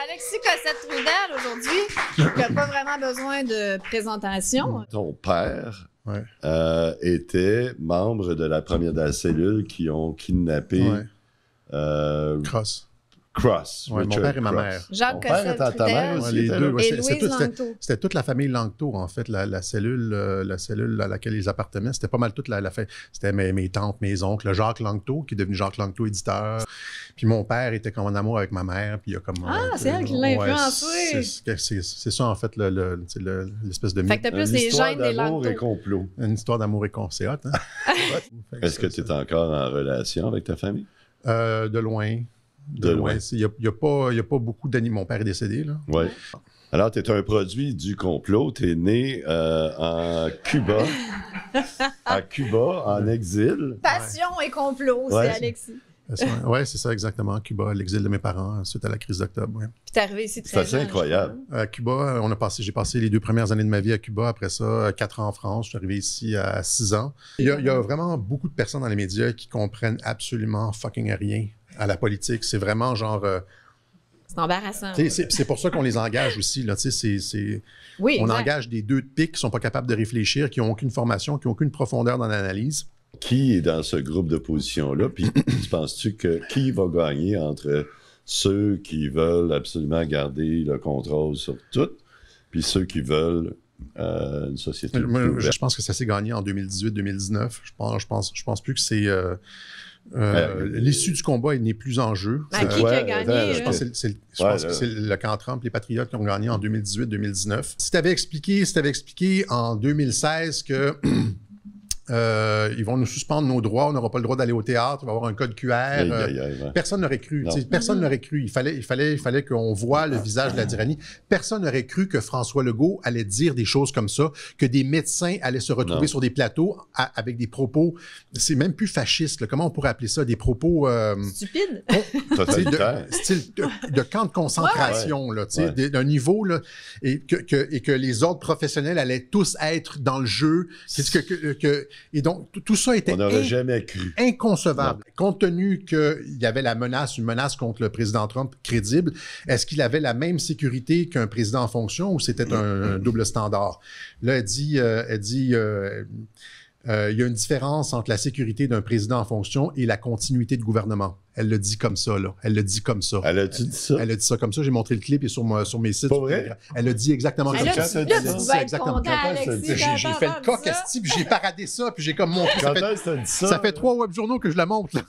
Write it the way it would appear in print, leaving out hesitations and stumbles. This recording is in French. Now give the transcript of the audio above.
Alexis Cossette-Trudel, aujourd'hui, il n'a pas vraiment besoin de présentation. Ton père Ouais. était membre de la cellule qui ont kidnappé Cross. Ouais, mon Richard père et ma Cross. mère. Jacques Ton père était à ta Cossette-Trudel. mère aussi? Ouais, les était deux, là? ouais, Et Louise Langto. c'était toute la famille Langto, en fait, la cellule à laquelle ils appartenaient. C'était pas mal toute la famille. C'était mes tantes, mes oncles, Jacques Langto, qui est devenu Jacques Langto, éditeur. Puis mon père était comme en amour avec ma mère. Puis il y a comme, C'est elle qui l'a influencé. C'est ça, en fait, l'espèce de Fait que t'as plus Une les histoire gènes des d'amour et Langto. complot. Une histoire d'amour et con. C'est hot, hein? Est-ce que tu es encore en relation avec ta famille? De loin. De loin. Il n'y a pas beaucoup d'années. Mon père est décédé, là. Oui. Alors, tu es un produit du complot. Tu es né en Cuba, en exil. Passion et complot, Ouais. c'est Alexis. Oui, c'est ça, exactement. Cuba, l'exil de mes parents, suite à la crise d'octobre. Ouais. Puis t'es arrivé ici très C'est assez jeune, incroyable. À Cuba, j'ai passé les 2 premières années de ma vie à Cuba. Après ça, 4 ans en France. Je suis arrivé ici à 6 ans. Il y a vraiment beaucoup de personnes dans les médias qui comprennent absolument fucking rien à la politique. C'est vraiment genre... C'est embarrassant. c'est pour ça qu'on les engage aussi. Là, Oui, on exact. engage des 2 de pique qui ne sont pas capables de réfléchir, qui n'ont aucune formation, qui n'ont aucune profondeur dans l'analyse. Qui est dans ce groupe d'opposition-là? Puis, penses-tu que qui va gagner entre ceux qui veulent absolument garder le contrôle sur tout, puis ceux qui veulent une société plus Moi, ouverte? je pense que ça s'est gagné en 2018-2019. Je pense plus que c'est... l'issue du combat n'est plus en jeu. Qui a gagné? Je pense que c'est le camp Trump, les Patriotes qui ont gagné en 2018-2019. Si tu avais expliqué en 2016 que ils vont nous suspendre nos droits, on n'aura pas le droit d'aller au théâtre, il va y avoir un code QR. Ouais. Personne n'aurait cru. Non. Personne n'aurait cru. Il fallait qu'on voit le visage de la tyrannie. Personne n'aurait cru que François Legault allait dire des choses comme ça, que des médecins allaient se retrouver sur des plateaux avec des propos, c'est même plus fasciste, là. Comment on pourrait appeler ça? Des propos... Stupide. de camp de concentration, là, d'un niveau, là, et que les autres professionnels allaient tous être dans le jeu. Et donc, tout ça était On n'aurait jamais cru. inconcevable. Non. Compte tenu qu'il y avait une menace contre le président Trump crédible, est-ce qu'il avait la même sécurité qu'un président en fonction ou c'était un double standard? Là, elle dit il y a une différence entre la sécurité d'un président en fonction et la continuité de gouvernement. Elle le dit comme ça, là. Elle le dit comme ça. Elle a-tu dit ça? Elle a dit ça comme ça. J'ai montré le clip et sur mes sites. Pas vrai? Elle a dit exactement comme ça. Tu vas être content, Alexis. J'ai fait le coq asti, puis j'ai paradé ça, puis j'ai comme montré. Quand est-ce que t'as dit ça? Ça fait 3 web journaux que je la montre, là.